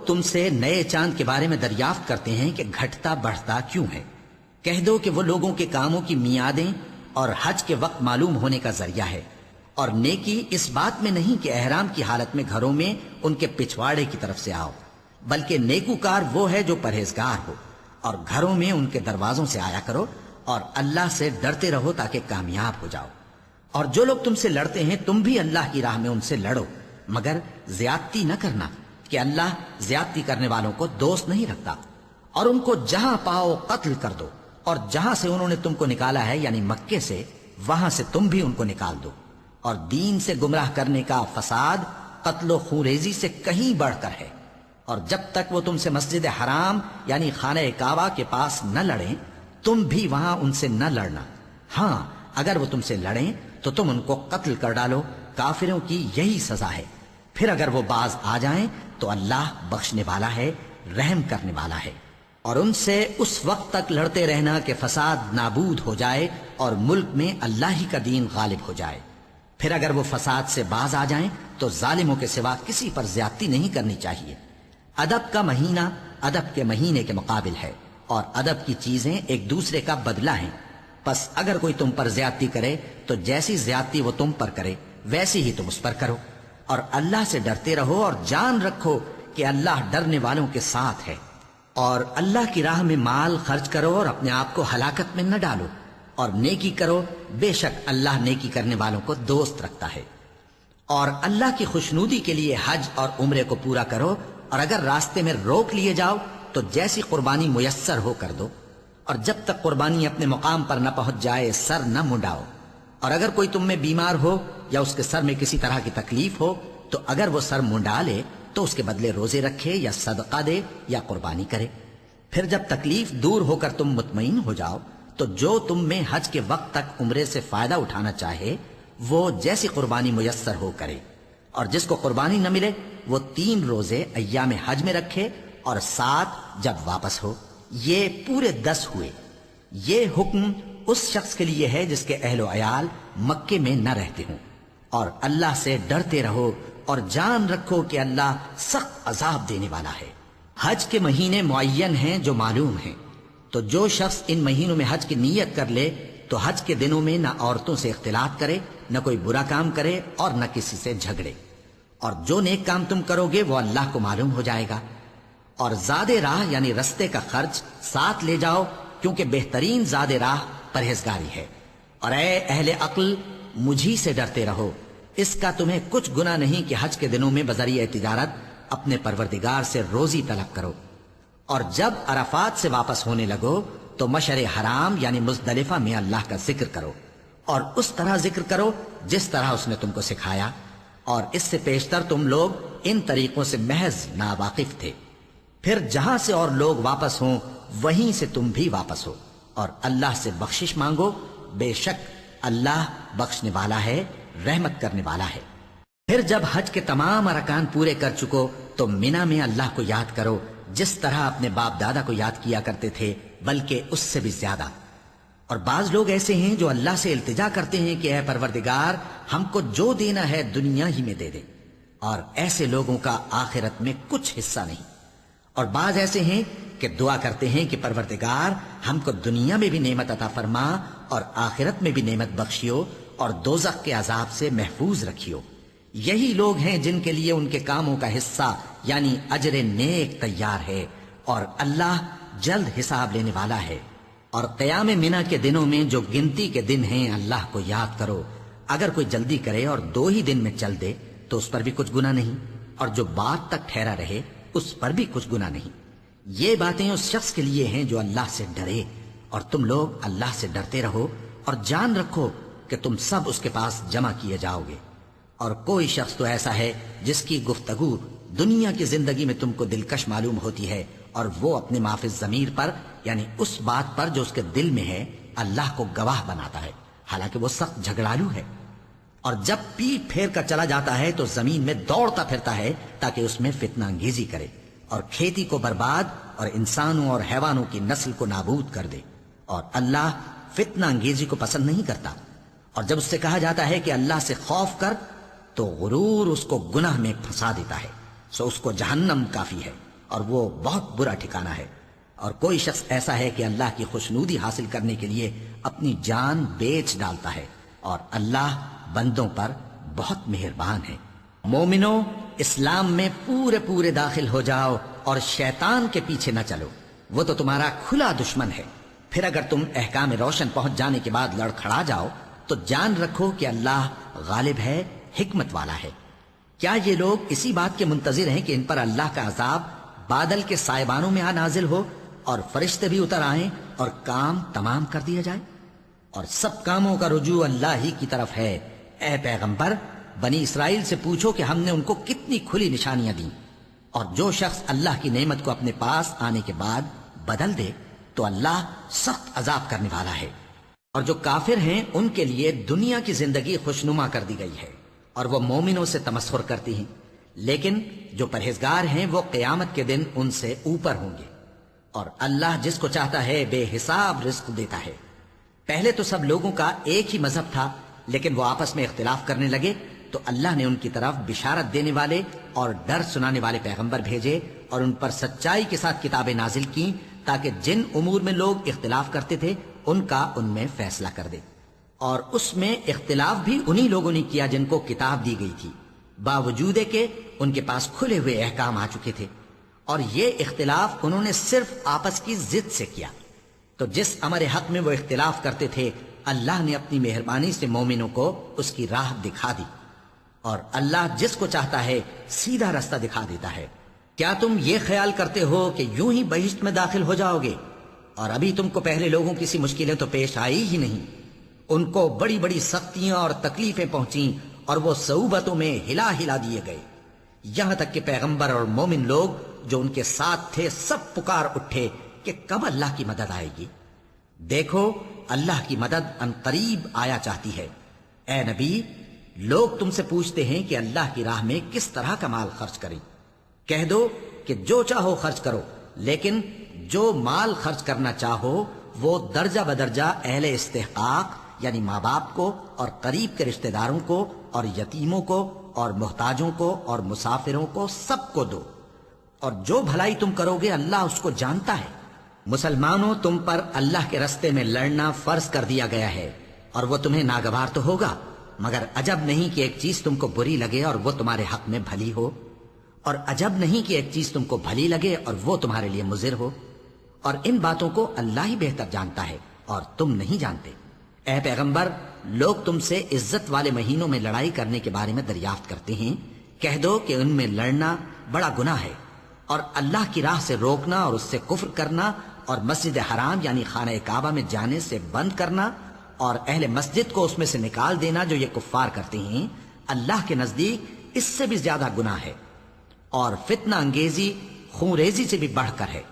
تم سے نئے چاند کے بارے میں دریافت کرتے ہیں کہ گھٹتا بڑھتا کیوں ہے، کہہ دو کہ وہ لوگوں کے کاموں کی میعادیں اور حج کے وقت معلوم ہونے کا ذریعہ ہے، اور نیکی اس بات میں نہیں کہ احرام کی حالت میں گھروں میں ان کے پچھواڑے کی طرف سے آؤ، بلکہ نیکوکار وہ ہے جو پرہیزگار ہو، اور گھروں میں ان کے دروازوں سے آیا کرو اور اللہ سے ڈرتے رہو تاکہ کامیاب ہو جاؤ۔ اور جو لوگ تم سے لڑتے ہیں تم بھی اللہ کی راہ میں ان سے لڑو، مگر زیادتی نہ کرنا، کہ اللہ زیادتی کرنے والوں کو دوست نہیں رکھتا۔ اور ان کو جہاں پاؤ قتل کر دو، اور جہاں سے انہوں نے تم کو نکالا ہے یعنی مکے سے، وہاں سے تم بھی ان کو نکال دو۔ اور دین سے گمراہ کرنے کا فساد قتل و خونریزی سے کہیں بڑھ کر ہے، اور جب تک وہ تم سے مسجد حرام یعنی خانہ کعبہ کے پاس نہ لڑیں تم بھی وہاں ان سے نہ لڑنا۔ ہاں اگر وہ تم سے لڑیں تو تم ان کو قتل کر ڈالو، کافروں کی یہی سزا ہے۔ پھر اگر وہ باز آ جائیں تو اللہ بخشنے والا ہے، رحم کرنے والا ہے۔ اور ان سے اس وقت تک لڑتے رہنا کہ فساد نابود ہو جائے اور ملک میں اللہ ہی کا دین غالب ہو جائے۔ پھر اگر وہ فساد سے باز آ جائیں تو ظالموں کے سوا کسی پر زیادتی نہیں کرنی چاہیے۔ ادب کا مہینہ ادب کے مہینے کے مقابل ہے، اور ادب کی چیزیں ایک دوسرے کا بدلہ ہیں۔ پس اگر کوئی تم پر زیادتی کرے تو جیسی زیادتی وہ تم پر کرے ویسی ہی تم اس پر کرو، اور اللہ سے ڈرتے رہو اور جان رکھو کہ اللہ ڈرنے والوں کے ساتھ ہے۔ اور اللہ کی راہ میں مال خرچ کرو اور اپنے آپ کو ہلاکت میں نہ ڈالو، اور نیکی کرو، بے شک اللہ نیکی کرنے والوں کو دوست رکھتا ہے۔ اور اللہ کی خوشنودی کے لیے حج اور عمرے کو پورا کرو، اور اگر راستے میں روک لیے جاؤ تو جیسی قربانی میسر ہو کر دو، اور جب تک قربانی اپنے مقام پر نہ پہنچ جائے سر نہ منڈاؤ۔ اور اگر کوئی تم میں بیمار ہو یا اس کے سر میں کسی طرح کی تکلیف ہو تو اگر وہ سر منڈا لے تو اس کے بدلے روزے رکھے یا صدقہ دے یا قربانی کرے۔ پھر جب تکلیف دور ہو کر تم مطمئن ہو جاؤ تو جو تم میں حج کے وقت تک عمرے سے فائدہ اٹھانا چاہے وہ جیسی قربانی میسر ہو کرے، اور جس کو قربانی نہ ملے وہ 3 روزے ایام حج میں رکھے اور 7 جب واپس ہو، یہ پورے 10 ہوئے۔ یہ حکم اس شخص کے لیے ہے جس کے اہل و عیال مکے میں نہ رہتے ہوں۔ اور اللہ سے ڈرتے رہو اور جان رکھو کہ اللہ سخت عذاب دینے والا ہے۔ حج کے مہینے معین ہیں جو معلوم ہیں، تو جو شخص ان مہینوں میں حج کی نیت کر لے تو حج کے دنوں میں نہ عورتوں سے اختلاط کرے، نہ کوئی برا کام کرے اور نہ کسی سے جھگڑے۔ اور جو نیک کام تم کرو گے وہ اللہ کو معلوم ہو جائے گا۔ اور زاد راہ یعنی رستے کا خرچ ساتھ لے جاؤ، کیونکہ بہترین زاد راہ پرہیزگاری ہے۔ اور اے اہل عقل مجھی سے ڈرتے رہو، اس کا تمہیں کچھ گناہ نہیں کہ حج کے دنوں میں بذریعہ تجارت اپنے پروردگار سے روزی طلب کرو۔ اور جب عرفات سے واپس ہونے لگو تو مشعر حرام یعنی مزدلفہ میں اللہ کا ذکر کرو، اور اس طرح ذکر کرو جس طرح اس نے تم کو سکھایا، اور اس سے پیشتر تم لوگ ان طریقوں سے محض ناواقف تھے۔ پھر جہاں سے اور لوگ واپس ہوں وہیں سے تم بھی واپس ہو، اور اللہ سے بخشش مانگو، بے شک اللہ بخشنے والا ہے، رحمت کرنے والا ہے۔ پھر جب حج کے تمام ارکان پورے کر چکو تو مینا میں اللہ کو یاد کرو جس طرح اپنے باپ دادا کو یاد کیا کرتے تھے، بلکہ اس سے بھی زیادہ۔ اور بعض لوگ ایسے ہیں جو اللہ سے التجا کرتے ہیں کہ اے پروردگار ہم کو جو دینا ہے دنیا ہی میں دے دے، اور ایسے لوگوں کا آخرت میں کچھ حصہ نہیں۔ اور بعض ایسے ہیں کہ دعا کرتے ہیں کہ پروردگار ہم کو دنیا میں بھی نعمت عطا فرما اور آخرت میں بھی نعمت بخشیو اور دوزخ کے عذاب سے محفوظ رکھیو۔ یہی لوگ ہیں جن کے لیے ان کے کاموں کا حصہ یعنی اجر نیک تیار ہے، اور اللہ جلد حساب لینے والا ہے۔ اور قیام منا کے دنوں میں جو گنتی کے دن ہیں اللہ کو یاد کرو، اگر کوئی جلدی کرے اور 2 ہی دن میں چل دے تو اس پر بھی کچھ گناہ نہیں، اور جو بات تک ٹھہرا رہے اس پر بھی کچھ گناہ نہیں۔ یہ باتیں اس شخص کے لیے ہیں جو اللہ سے ڈرے، اور تم لوگ اللہ سے ڈرتے رہو اور جان رکھو کہ تم سب اس کے پاس جمع کیے جاؤ گے۔ اور کوئی شخص تو ایسا ہے جس کی گفتگو دنیا کی زندگی میں تم کو دلکش معلوم ہوتی ہے، اور وہ اپنے معافی ضمیر پر یعنی اس بات پر جو اس کے دل میں ہے اللہ کو گواہ بناتا ہے، حالانکہ وہ سخت جھگڑالو ہے۔ اور جب پیٹ پھیر کر چلا جاتا ہے تو زمین میں دوڑتا پھرتا ہے تاکہ اس میں فتنہ انگیزی کرے اور کھیتی کو برباد اور انسانوں اور حیوانوں کی نسل کو نابود کر دے، اور اللہ فتنہ انگیزی کو پسند نہیں کرتا۔ اور جب اس سے کہا جاتا ہے کہ اللہ سے خوف کر تو غرور اس کو گناہ میں پھنسا دیتا ہے، سو اس کو جہنم کافی ہے، اور وہ بہت برا ٹھکانہ ہے۔ اور کوئی شخص ایسا ہے کہ اللہ کی خوشنودی حاصل کرنے کے لیے اپنی جان بیچ ڈالتا ہے، اور اللہ بندوں پر بہت مہربان ہے۔ مومنو، اسلام میں پورے پورے داخل ہو جاؤ اور شیطان کے پیچھے نہ چلو، وہ تو تمہارا کھلا دشمن ہے۔ پھر اگر تم احکام روشن پہنچ جانے کے بعد لڑکھڑا جاؤ تو جان رکھو کہ اللہ غالب ہے، حکمت والا ہے۔ کیا یہ لوگ اسی بات کے منتظر ہیں کہ ان پر اللہ کا عذاب بادل کے سائبانوں میں نازل ہو اور فرشتے بھی اتر آئیں اور کام تمام کر دیا جائے؟ اور سب کاموں کا رجوع اللہ ہی کی طرف ہے۔ اے پیغمبر، بنی اسرائیل سے پوچھو کہ ہم نے ان کو کتنی کھلی نشانیاں دیں، اور جو شخص اللہ کی نعمت کو اپنے پاس آنے کے بعد بدل دے تو اللہ سخت عذاب کرنے والا ہے۔ اور جو کافر ہیں ان کے لیے دنیا کی زندگی خوشنما کر دی گئی ہے، اور وہ مومنوں سے تمسخر کرتی ہیں، لیکن جو پرہیزگار ہیں وہ قیامت کے دن ان سے اوپر ہوں گے۔ اور اللہ جس کو چاہتا ہے بے حساب رزق دیتا ہے۔ پہلے تو سب لوگوں کا ایک ہی مذہب تھا، لیکن وہ آپس میں اختلاف کرنے لگے تو اللہ نے ان کی طرف بشارت دینے والے اور ڈر سنانے والے پیغمبر بھیجے، اور ان پر سچائی کے ساتھ کتابیں نازل کیں تاکہ جن امور میں لوگ اختلاف کرتے تھے ان کا ان میں فیصلہ کر دے۔ اور اس میں اختلاف بھی انہی لوگوں نے کیا جن کو کتاب دی گئی تھی، باوجود کہ ان کے پاس کھلے ہوئے احکام آ چکے تھے، اور یہ اختلاف انہوں نے صرف آپس کی ضد سے کیا۔ تو جس امر حق میں وہ اختلاف کرتے تھے اللہ نے اپنی مہربانی سے مومنوں کو اس کی راہ دکھا دی، اور اللہ جس کو چاہتا ہے سیدھا رستہ دکھا دیتا ہے۔ کیا تم یہ خیال کرتے ہو کہ یوں ہی بہشت میں داخل ہو جاؤ گے، اور ابھی تم کو پہلے لوگوں کی سی مشکلیں تو پیش آئی ہی نہیں؟ ان کو بڑی بڑی سختیاں اور تکلیفیں پہنچیں، اور وہ صعوبتوں میں ہلا ہلا دیے گئے، یہاں تک کہ پیغمبر اور مومن لوگ جو ان کے ساتھ تھے سب پکار اٹھے کہ کب اللہ کی مدد آئے گی۔ دیکھو اللہ کی مدد ان قریب آیا چاہتی ہے۔ اے نبی، لوگ تم سے پوچھتے ہیں کہ اللہ کی راہ میں کس طرح کا مال خرچ کریں۔ کہہ دو کہ جو چاہو خرچ کرو، لیکن جو مال خرچ کرنا چاہو وہ درجہ بدرجہ اہل استحقاق یعنی ماں باپ کو اور قریب کے رشتہ داروں کو اور یتیموں کو اور محتاجوں کو اور مسافروں کو سب کو دو، اور جو بھلائی تم کرو گے اللہ اس کو جانتا ہے۔ مسلمانوں، تم پر اللہ کے رستے میں لڑنا فرض کر دیا گیا ہے، اور وہ تمہیں ناگوار تو ہوگا، مگر عجب نہیں کہ ایک چیز تم کو بری لگے اور وہ تمہارے حق میں بھلی ہو، اور عجب نہیں کہ ایک چیز تم کو بھلی لگے اور وہ تمہارے لیے مضر ہو، اور ان باتوں کو اللہ ہی بہتر جانتا ہے اور تم نہیں جانتے۔ اے پیغمبر، لوگ تم سے عزت والے مہینوں میں لڑائی کرنے کے بارے میں دریافت کرتے ہیں، کہہ دو کہ ان میں لڑنا بڑا گناہ ہے، اور اللہ کی راہ سے روکنا اور اس سے کفر کرنا اور مسجد حرام یعنی خانہ کعبہ میں جانے سے بند کرنا اور اہل مسجد کو اس میں سے نکال دینا جو یہ کفار کرتے ہیں، اللہ کے نزدیک اس سے بھی زیادہ گناہ ہے، اور فتنہ انگیزی خون ریزی سے بھی بڑھ کر ہے۔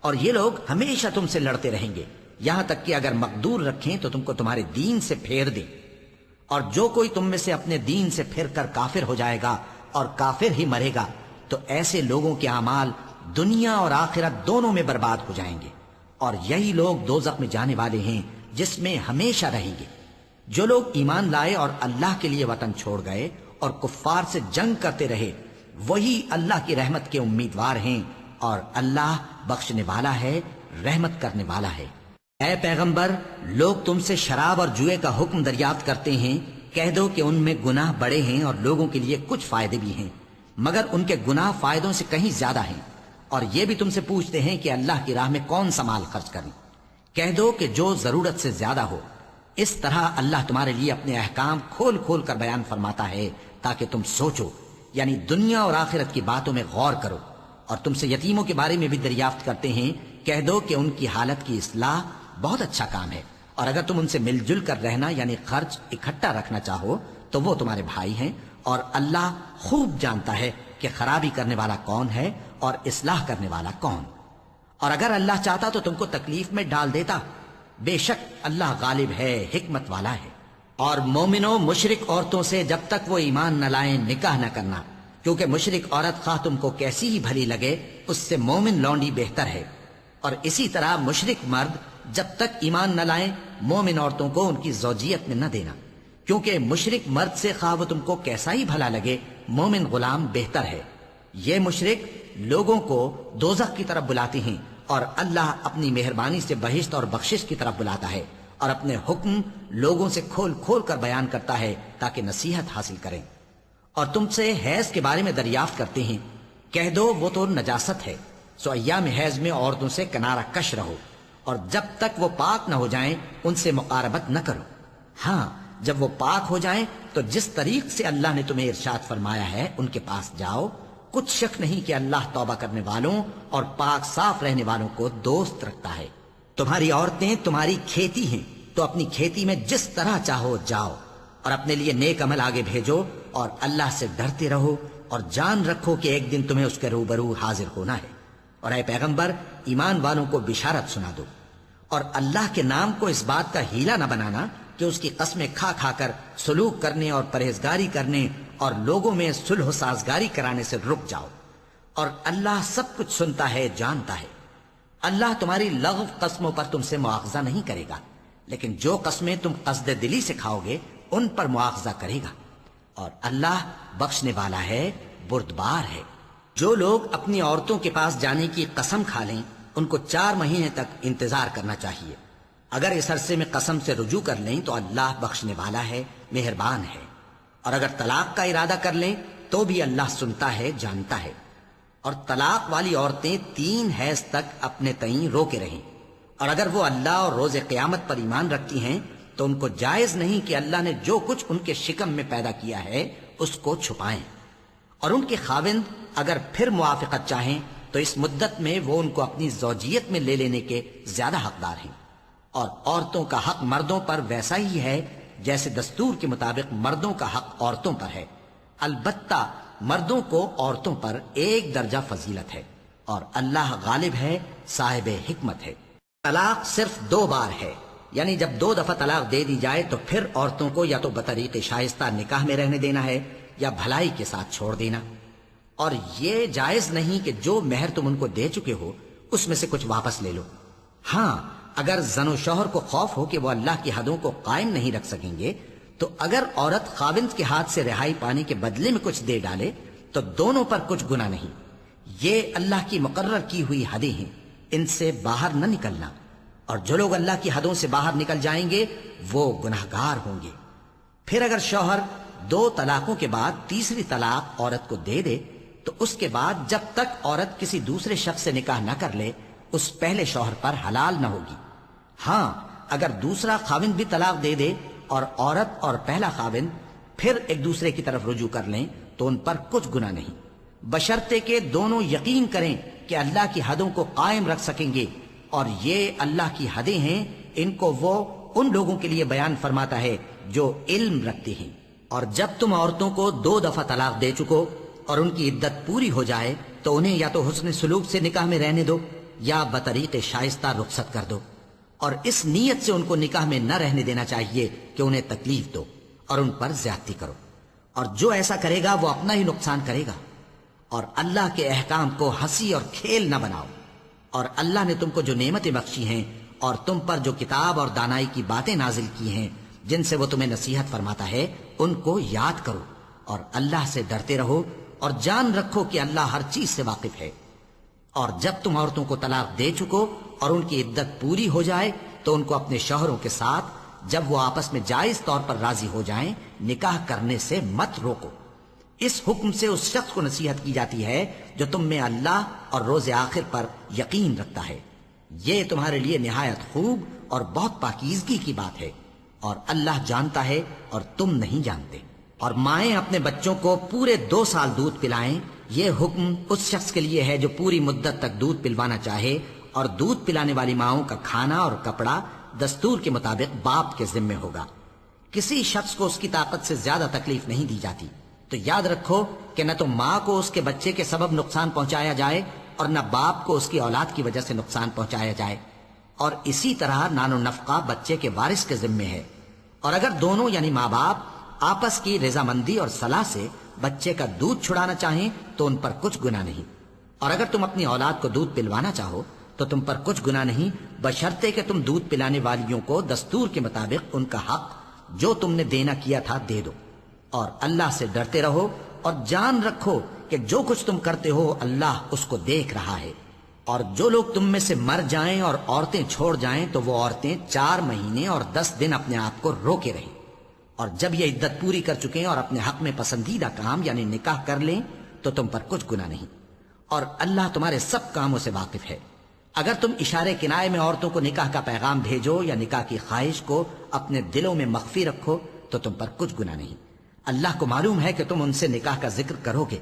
اور یہ لوگ ہمیشہ تم سے لڑتے رہیں گے، یہاں تک کہ اگر مقدور رکھیں تو تم کو تمہارے دین سے پھیر دیں، اور جو کوئی تم میں سے اپنے دین سے پھر کر کافر ہو جائے گا اور کافر ہی مرے گا تو ایسے لوگوں کے اعمال دنیا اور آخرت دونوں میں برباد ہو جائیں گے، اور یہی لوگ دوزخ میں جانے والے ہیں جس میں ہمیشہ رہیں گے۔ جو لوگ ایمان لائے اور اللہ کے لیے وطن چھوڑ گئے اور کفار سے جنگ کرتے رہے وہی اللہ کی رحمت کے امیدوار ہیں، اور اللہ بخشنے والا ہے، رحمت کرنے والا ہے۔ اے پیغمبر، لوگ تم سے شراب اور جوئے کا حکم دریافت کرتے ہیں، کہہ دو کہ ان میں گناہ بڑے ہیں اور لوگوں کے لیے کچھ فائدے بھی ہیں، مگر ان کے گناہ فائدوں سے کہیں زیادہ ہیں۔ اور یہ بھی تم سے پوچھتے ہیں کہ اللہ کی راہ میں کون سا مال خرچ کریں، کہہ دو کہ جو ضرورت سے زیادہ ہو۔ اس طرح اللہ تمہارے لیے اپنے احکام کھول کھول کر بیان فرماتا ہے تاکہ تم سوچو، یعنی دنیا اور آخرت کی باتوں میں غور کرو۔ اور تم سے یتیموں کے بارے میں بھی دریافت کرتے ہیں، کہہ دو کہ ان کی حالت کی اصلاح بہت اچھا کام ہے، اور اگر تم ان سے مل جل کر رہنا یعنی خرچ اکٹھا رکھنا چاہو تو وہ تمہارے بھائی ہیں، اور اللہ خوب جانتا ہے کہ خرابی کرنے والا کون ہے اور اصلاح کرنے والا کون۔ اور اگر اللہ چاہتا تو تم کو تکلیف میں ڈال دیتا، بے شک اللہ غالب ہے، حکمت والا ہے۔ اور مومنوں، مشرک عورتوں سے جب تک وہ ایمان نہ لائیں نکاح نہ کرنا، کیونکہ مشرک عورت خواہ تم کو کیسی ہی بھلی لگے اس سے مومن لونڈی بہتر ہے، اور اسی طرح مشرک مرد جب تک ایمان نہ لائیں مومن عورتوں کو ان کی زوجیت میں نہ دینا، کیونکہ مشرک مرد سے خواہ وہ تم کو کیسا ہی بھلا لگے مومن غلام بہتر ہے۔ یہ مشرک لوگوں کو دوزخ کی طرف بلاتے ہیں، اور اللہ اپنی مہربانی سے بہشت اور بخشش کی طرف بلاتا ہے، اور اپنے حکم لوگوں سے کھول کھول کر بیان کرتا ہے تاکہ نصیحت حاصل کریں۔ اور تم سے حیض کے بارے میں دریافت کرتے ہیں، کہہ دو وہ تو نجاست ہے، سو ایام حیض میں عورتوں سے کنارہ کش رہو، اور جب تک وہ پاک نہ ہو جائیں ان سے مقاربت نہ کرو۔ ہاں جب وہ پاک ہو جائیں تو جس طریق سے اللہ نے تمہیں ارشاد فرمایا ہے ان کے پاس جاؤ، کچھ شک نہیں کہ اللہ توبہ کرنے والوں اور پاک صاف رہنے والوں کو دوست رکھتا ہے۔ تمہاری عورتیں تمہاری کھیتی ہیں، تو اپنی کھیتی میں جس طرح چاہو جاؤ، اور اپنے لیے نیک عمل آگے بھیجو، اور اللہ سے ڈرتے رہو، اور جان رکھو کہ ایک دن تمہیں اس کے روبرو حاضر ہونا ہے۔ اور اے پیغمبر، ایمان والوں کو بشارت سنا دو، اور اللہ کے نام کو اس بات کا ہیلا نہ بنانا کہ اس کی قسمیں کھا کھا کر سلوک کرنے اور پرہیزگاری کرنے اور لوگوں میں صلح و سازگاری کرانے سے رک جاؤ، اور اللہ سب کچھ سنتا ہے، جانتا ہے۔ اللہ تمہاری لغو قسموں پر تم سے مواخذہ نہیں کرے گا، لیکن جو قسمیں تم قصد دلی سے کھاؤ گے ان پر مواخذہ کرے گا، اور اللہ بخشنے والا ہے، بردبار ہے۔ جو لوگ اپنی عورتوں کے پاس جانے کی قسم کھا لیں ان کو 4 مہینے تک انتظار کرنا چاہیے۔ اگر اس عرصے میں قسم سے رجوع کر لیں تو اللہ بخشنے والا ہے، مہربان ہے، اور اگر طلاق کا ارادہ کر لیں تو بھی اللہ سنتا ہے، جانتا ہے۔ اور طلاق والی عورتیں 3 حیض تک اپنے تئیں روکے رہیں، اور اگر وہ اللہ اور روز قیامت پر ایمان رکھتی ہیں تو ان کو جائز نہیں کہ اللہ نے جو کچھ ان کے شکم میں پیدا کیا ہے اس کو چھپائیں، اور ان کے خاوند اگر پھر موافقت چاہیں تو اس مدت میں وہ ان کو اپنی زوجیت میں لے لینے کے زیادہ حقدار ہیں۔ اور عورتوں کا حق مردوں پر ویسا ہی ہے جیسے دستور کے مطابق مردوں کا حق عورتوں پر ہے، البتہ مردوں کو عورتوں پر 1 درجہ فضیلت ہے، اور اللہ غالب ہے، صاحب حکمت ہے۔ طلاق صرف 2 بار ہے، یعنی جب 2 دفعہ طلاق دے دی جائے تو پھر عورتوں کو یا تو بطریق شائستہ نکاح میں رہنے دینا ہے یا بھلائی کے ساتھ چھوڑ دینا، اور یہ جائز نہیں کہ جو مہر تم ان کو دے چکے ہو اس میں سے کچھ واپس لے لو۔ ہاں اگر زن و شوہر کو خوف ہو کہ وہ اللہ کی حدوں کو قائم نہیں رکھ سکیں گے تو اگر عورت خاوند کے ہاتھ سے رہائی پانے کے بدلے میں کچھ دے ڈالے تو دونوں پر کچھ گناہ نہیں۔ یہ اللہ کی مقرر کی ہوئی حدیں ہیں، ان سے باہر نہ نکلنا، اور جو لوگ اللہ کی حدوں سے باہر نکل جائیں گے وہ گناہگار ہوں گے۔ پھر اگر شوہر 2 طلاقوں کے بعد تیسری طلاق عورت کو دے دے تو اس کے بعد جب تک عورت کسی دوسرے شخص سے نکاح نہ کر لے اس پہلے شوہر پر حلال نہ ہوگی۔ ہاں اگر دوسرا خاوند بھی طلاق دے دے اور عورت اور پہلا خاوند پھر ایک دوسرے کی طرف رجوع کر لیں تو ان پر کچھ گناہ نہیں، بشرطے کہ دونوں یقین کریں کہ اللہ کی حدوں کو قائم رکھ سکیں گے، اور یہ اللہ کی حدیں ہیں، ان کو وہ ان لوگوں کے لیے بیان فرماتا ہے جو علم رکھتے ہیں۔ اور جب تم عورتوں کو 2 دفعہ طلاق دے چکو اور ان کی عدت پوری ہو جائے تو انہیں یا تو حسن سلوک سے نکاح میں رہنے دو یا بطریق شائستہ رخصت کر دو، اور اس نیت سے ان کو نکاح میں نہ رہنے دینا چاہیے کہ انہیں تکلیف دو اور ان پر زیادتی کرو، اور جو ایسا کرے گا وہ اپنا ہی نقصان کرے گا۔ اور اللہ کے احکام کو ہنسی اور کھیل نہ بناؤ، اور اللہ نے تم کو جو نعمتیں بخشی ہیں اور تم پر جو کتاب اور دانائی کی باتیں نازل کی ہیں جن سے وہ تمہیں نصیحت فرماتا ہے ان کو یاد کرو، اور اللہ سے ڈرتے رہو، اور جان رکھو کہ اللہ ہر چیز سے واقف ہے۔ اور جب تم عورتوں کو طلاق دے چکو اور ان کی عدت پوری ہو جائے تو ان کو اپنے شوہروں کے ساتھ جب وہ آپس میں جائز طور پر راضی ہو جائیں نکاح کرنے سے مت روکو۔ اس حکم سے اس شخص کو نصیحت کی جاتی ہے جو تم میں اللہ اور روز آخر پر یقین رکھتا ہے، یہ تمہارے لیے نہایت خوب اور بہت پاکیزگی کی بات ہے، اور اللہ جانتا ہے اور تم نہیں جانتے۔ اور مائیں اپنے بچوں کو پورے 2 سال دودھ پلائیں، یہ حکم اس شخص کے لیے ہے جو پوری مدت تک دودھ پلوانا چاہے، اور دودھ پلانے والی ماؤں کا کھانا اور کپڑا دستور کے مطابق باپ کے ذمے ہوگا۔ کسی شخص کو اس کی طاقت سے زیادہ تکلیف نہیں دی جاتی، تو یاد رکھو کہ نہ تو ماں کو اس کے بچے کے سبب نقصان پہنچایا جائے اور نہ باپ کو اس کی اولاد کی وجہ سے نقصان پہنچایا جائے، اور اسی طرح نان و نفقہ بچے کے وارث کے ذمے ہے۔ اور اگر دونوں یعنی ماں باپ آپس کی رضامندی اور صلاح سے بچے کا دودھ چھڑانا چاہیں تو ان پر کچھ گناہ نہیں، اور اگر تم اپنی اولاد کو دودھ پلوانا چاہو تو تم پر کچھ گناہ نہیں، بشرطے کہ تم دودھ پلانے والیوں کو دستور کے مطابق ان کا حق جو تم نے دینا کیا تھا دے دو، اور اللہ سے ڈرتے رہو، اور جان رکھو کہ جو کچھ تم کرتے ہو اللہ اس کو دیکھ رہا ہے، اور جو لوگ تم میں سے مر جائیں اور عورتیں چھوڑ جائیں تو وہ عورتیں 4 مہینے اور 10 دن اپنے آپ کو روکے رہیں، اور جب یہ عدت پوری کر چکیں اور اپنے حق میں پسندیدہ کام یعنی نکاح کر لیں تو تم پر کچھ گناہ نہیں، اور اللہ تمہارے سب کاموں سے واقف ہے۔ اگر تم اشارے کنائے میں عورتوں کو نکاح کا پیغام بھیجو یا نکاح کی خواہش کو اپنے دلوں میں مخفی رکھو تو تم پر کچھ گناہ نہیں، اللہ کو معلوم ہے کہ تم ان سے نکاح کا ذکر کرو گے،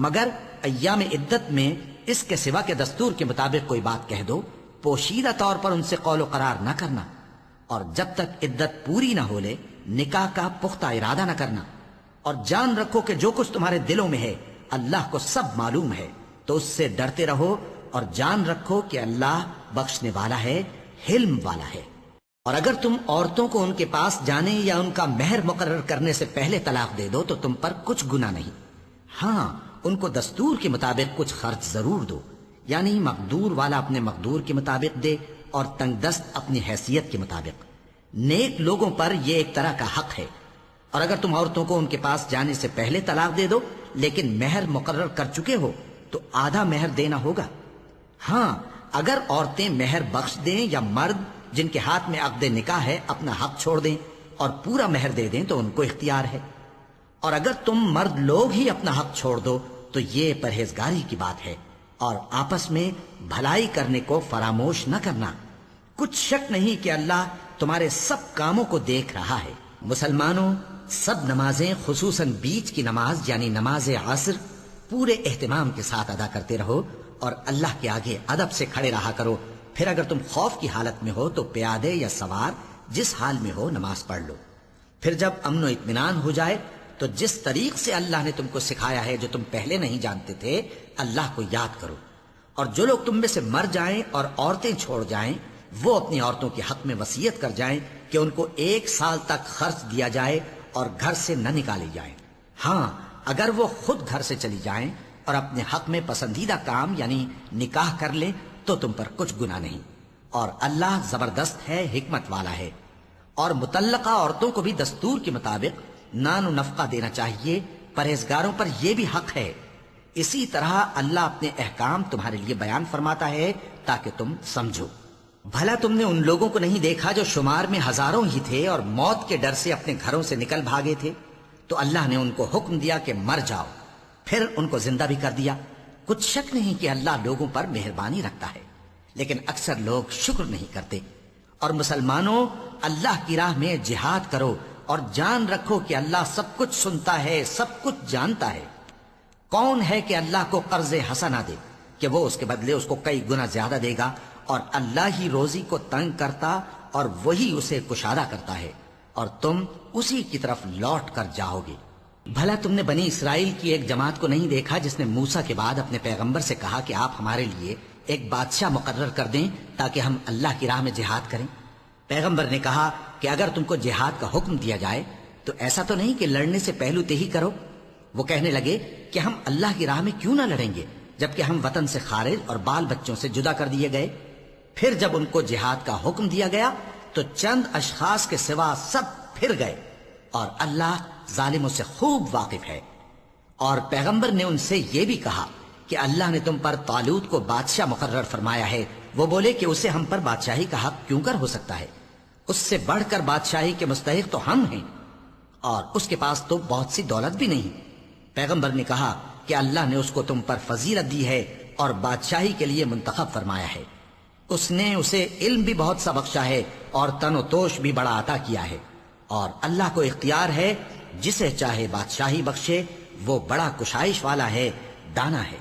مگر ایام عدت میں اس کے سوا کے دستور کے مطابق کوئی بات کہہ دو، پوشیدہ طور پر ان سے قول و قرار نہ کرنا، اور جب تک عدت پوری نہ ہو لے نکاح کا پختہ ارادہ نہ کرنا، اور جان رکھو کہ جو کچھ تمہارے دلوں میں ہے اللہ کو سب معلوم ہے، تو اس سے ڈرتے رہو اور جان رکھو کہ اللہ بخشنے والا ہے، حلم والا ہے۔ اور اگر تم عورتوں کو ان کے پاس جانے یا ان کا مہر مقرر کرنے سے پہلے طلاق دے دو تو تم پر کچھ گناہ نہیں، ہاں ان کو دستور کے مطابق کچھ خرچ ضرور دو، یعنی مقدور والا اپنے مقدور کے مطابق دے اور تنگ دست اپنی حیثیت کے مطابق، نیک لوگوں پر یہ ایک طرح کا حق ہے۔ اور اگر تم عورتوں کو ان کے پاس جانے سے پہلے طلاق دے دو لیکن مہر مقرر کر چکے ہو تو آدھا مہر دینا ہوگا، ہاں اگر عورتیں مہر بخش دیں یا مرد جن کے ہاتھ میں عقد نکاح ہے اپنا حق چھوڑ دیں اور پورا مہر دے دیں تو ان کو اختیار ہے، اور اگر تم مرد لوگ ہی اپنا حق چھوڑ دو تو یہ پرہیزگاری کی بات ہے، اور آپس میں بھلائی کرنے کو فراموش نہ کرنا، کچھ شک نہیں کہ اللہ تمہارے سب کاموں کو دیکھ رہا ہے۔ مسلمانوں، سب نمازیں خصوصاً بیچ کی نماز یعنی نماز عصر پورے اہتمام کے ساتھ ادا کرتے رہو اور اللہ کے آگے ادب سے کھڑے رہا کرو، پھر اگر تم خوف کی حالت میں ہو تو پیادے یا سوار جس حال میں ہو نماز پڑھ لو، پھر جب امن و اطمینان ہو جائے تو جس طریق سے اللہ نے تم کو سکھایا ہے جو تم پہلے نہیں جانتے تھے اللہ کو یاد کرو، اور جو لوگ تم میں سے مر جائیں اور عورتیں چھوڑ جائیں وہ اپنی عورتوں کے حق میں وصیت کر جائیں کہ ان کو 1 سال تک خرچ دیا جائے اور گھر سے نہ نکالی جائیں، ہاں اگر وہ خود گھر سے چلی جائیں اور اپنے حق میں پسندیدہ کام یعنی نکاح کر لیں تو تم پر کچھ گناہ نہیں، اور اللہ زبردست ہے، حکمت والا ہے۔ اور مطلقہ عورتوں کو بھی دستور کے مطابق نان و نفقہ دینا چاہیے، پرہیزگاروں پر یہ بھی حق ہے۔ اسی طرح اللہ اپنے احکام تمہارے لیے بیان فرماتا ہے تاکہ تم سمجھو۔ بھلا تم نے ان لوگوں کو نہیں دیکھا جو شمار میں ہزاروں ہی تھے اور موت کے ڈر سے اپنے گھروں سے نکل بھاگے تھے، تو اللہ نے ان کو حکم دیا کہ مر جاؤ، پھر ان کو زندہ بھی کر دیا۔ کچھ شک نہیں کہ اللہ لوگوں پر مہربانی رکھتا ہے، لیکن اکثر لوگ شکر نہیں کرتے۔ اور مسلمانوں، اللہ کی راہ میں جہاد کرو اور جان رکھو کہ اللہ سب کچھ سنتا ہے، سب کچھ جانتا ہے۔ کون ہے کہ اللہ کو قرض حسنہ دے کہ وہ اس کے بدلے اس کو کئی گنا زیادہ دے گا، اور اللہ ہی روزی کو تنگ کرتا اور وہی اسے کشادہ کرتا ہے، اور تم اسی کی طرف لوٹ کر جاؤ گے۔ بھلا تم نے بنی اسرائیل کی ایک جماعت کو نہیں دیکھا جس نے موسیٰ کے بعد اپنے پیغمبر سے کہا کہ آپ ہمارے لیے ایک بادشاہ مقرر کر دیں تاکہ ہم اللہ کی راہ میں جہاد کریں؟ پیغمبر نے کہا کہ اگر تم کو جہاد کا حکم دیا جائے تو ایسا تو نہیں کہ لڑنے سے پہلو تہی کرو۔ وہ کہنے لگے کہ ہم اللہ کی راہ میں کیوں نہ لڑیں گے جبکہ ہم وطن سے خارج اور بال بچوں سے جدا کر دیے گئے۔ پھر جب ان کو جہاد کا حکم دیا گیا تو چند اشخاص کے سوا سب پھر گئے، اور اللہ ظالموں سے خوب واقف ہے۔ اور پیغمبر نے ان سے یہ بھی کہا کہ اللہ نے تم پر طالوت کو بادشاہ مقرر فرمایا ہے۔ وہ بولے کہ اسے ہم پر بادشاہی کا حق کیوں کر ہو سکتا ہے؟ اس سے بڑھ کر بادشاہی کے مستحق تو ہم ہیں، اور اس کے پاس تو بہت سی دولت بھی نہیں۔ پیغمبر نے کہا کہ اللہ نے اس کو تم پر فضیلت دی ہے اور بادشاہی کے لیے منتخب فرمایا ہے۔ اس نے اسے علم بھی بہت سا بخشا ہے اور تن و توش بھی بڑا عطا کیا ہے، اور اللہ کو اختیار ہے جسے چاہے بادشاہی بخشے، وہ بڑا کشائش والا ہے، دانا ہے۔